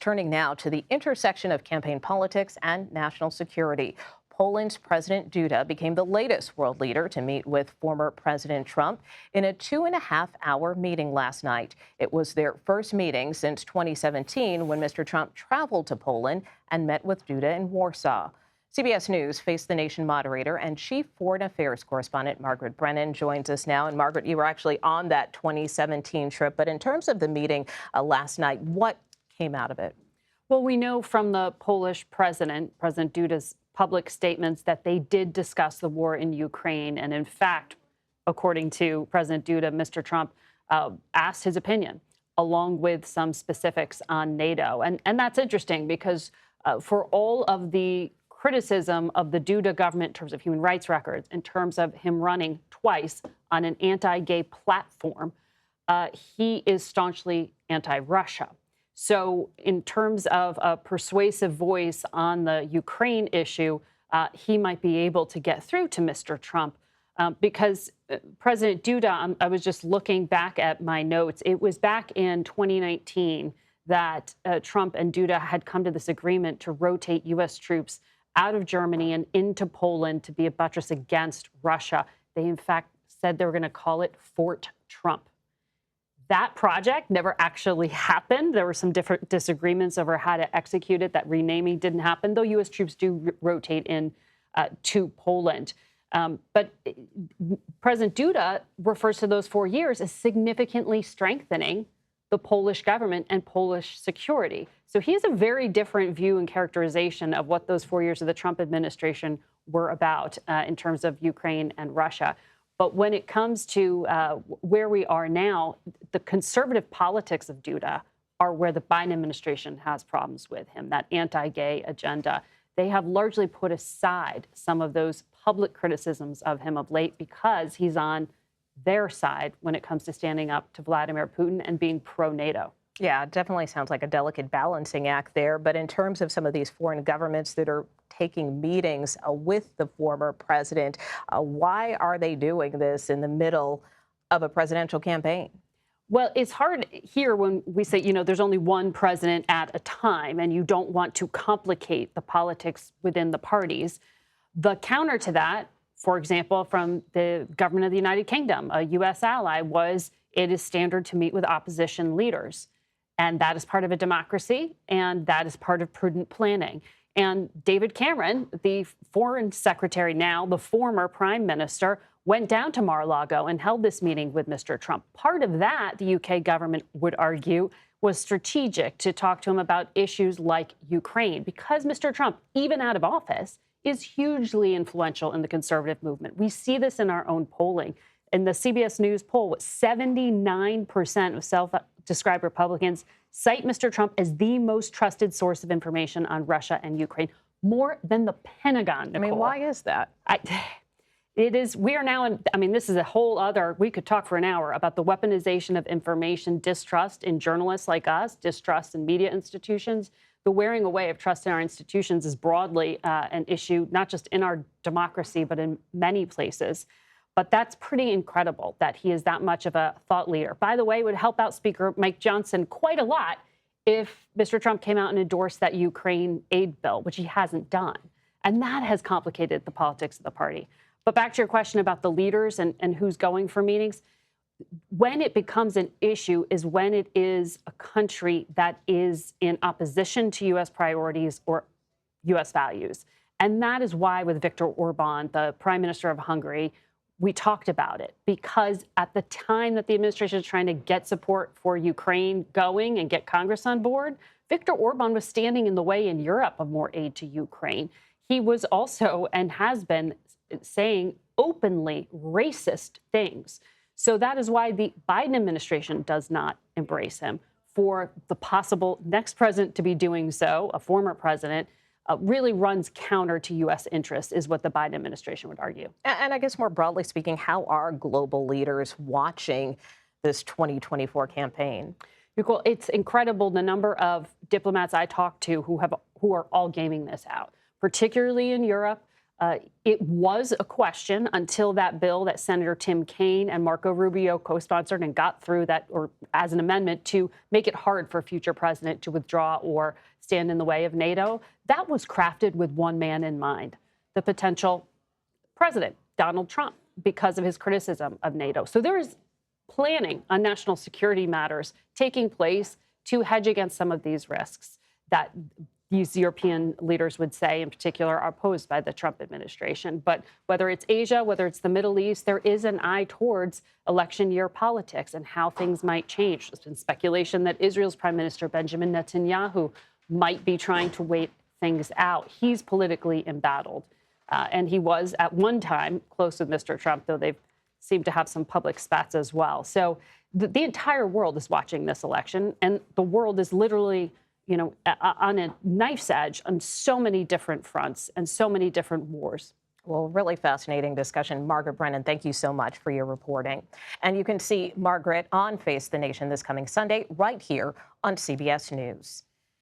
Turning now to the intersection of campaign politics and national security. Poland's President Duda became the latest world leader to meet with former President Trump in a 2.5-hour meeting last night. It was their first meeting since 2017 when Mr. Trump traveled to Poland and met with Duda in Warsaw. CBS News Face the Nation moderator and chief foreign affairs correspondent Margaret Brennan joins us now. And Margaret, you were actually on that 2017 trip. But in terms of the meeting last night, what came out of it? Well, we know from the Polish President Duda's public statements that they did discuss the war in Ukraine. And in fact, according to President Duda, Mr. Trump asked his opinion, along with some specifics on NATO. And that's interesting because for all of the criticism of the Duda government in terms of human rights records, in terms of him running twice on an anti-gay platform, he is staunchly anti-Russia. So in terms of a persuasive voice on the Ukraine issue, he might be able to get through to Mr. Trump because President Duda, I was just looking back at my notes. It was back in 2019 that Trump and Duda had come to this agreement to rotate U.S. troops out of Germany and into Poland to be a buttress against Russia. They, in fact, said they were going to call it Fort Trump. That project never actually happened. There were some different disagreements over how to execute it. That renaming didn't happen, though U.S. troops do rotate in to Poland. But President Duda refers to those 4 years as significantly strengthening the Polish government and Polish security. So he has a very different view and characterization of what those 4 years of the Trump administration were about in terms of Ukraine and Russia. But when it comes to where we are now, the conservative politics of Duda are where the Biden administration has problems with him, that anti-gay agenda. They have largely put aside some of those public criticisms of him of late because he's on their side when it comes to standing up to Vladimir Putin and being pro-NATO. Yeah, it definitely sounds like a delicate balancing act there. But in terms of some of these foreign governments that are taking meetings with the former president, why are they doing this in the middle of a presidential campaign? Well, it's hard here when we say, there's only one president at a time and you don't want to complicate the politics within the parties. The counter to that, for example, from the government of the United Kingdom, a U.S. ally, was it is standard to meet with opposition leaders. And that is part of a democracy, and that is part of prudent planning. And David Cameron, the foreign secretary now, the former prime minister, went down to Mar-a-Lago and held this meeting with Mr. Trump. Part of that, the UK government would argue, was strategic to talk to him about issues like Ukraine, because Mr. Trump, even out of office, is hugely influential in the conservative movement. We see this in our own polling. In the CBS News poll, 79% of self-described Republicans cite Mr. Trump as the most trusted source of information on Russia and Ukraine, more than the Pentagon, Nicole. I mean, why is that? We are now in, this is a whole other, we could talk for an hour about the weaponization of information, distrust in journalists like us, distrust in media institutions. The wearing away of trust in our institutions is broadly an issue, not just in our democracy, but in many places. But that's pretty incredible that he is that much of a thought leader. By the way, it would help out Speaker Mike Johnson quite a lot if Mr. Trump came out and endorsed that Ukraine aid bill, which he hasn't done. And that has complicated the politics of the party. But back to your question about the leaders and who's going for meetings. When it becomes an issue is when it is a country that is in opposition to U.S. priorities or U.S. values. And that is why with Viktor Orban, the prime minister of Hungary, we talked about it, because at the time that the administration is trying to get support for Ukraine going and get Congress on board, Viktor Orban was standing in the way in Europe of more aid to Ukraine. He was also and has been saying openly racist things. So that is why the Biden administration does not embrace him. For the possible next president to be doing so, a former president, really runs counter to U.S. interests, is what the Biden administration would argue. And I guess more broadly speaking, how are global leaders watching this 2024 campaign? Nicole, it's incredible the number of diplomats I talk to who are all gaming this out, particularly in Europe. It was a question until that bill that Senator Tim Kaine and Marco Rubio co-sponsored and got through that, or as an amendment to make it hard for a future president to withdraw or stand in the way of NATO. That was crafted with one man in mind, the potential president, Donald Trump, because of his criticism of NATO. So there is planning on national security matters taking place to hedge against some of these risks that these European leaders would say, in particular, are posed by the Trump administration. But whether it's Asia, whether it's the Middle East, there is an eye towards election year politics and how things might change. There's been speculation that Israel's Prime Minister Benjamin Netanyahu might be trying to wait things out. He's politically embattled. And he was at one time close with Mr. Trump, though they've seemed to have some public spats as well. So the entire world is watching this election, and the world is literally, on a knife's edge on so many different fronts and so many different wars. Well, really fascinating discussion. Margaret Brennan, thank you so much for your reporting. And you can see Margaret on Face the Nation this coming Sunday right here on CBS News.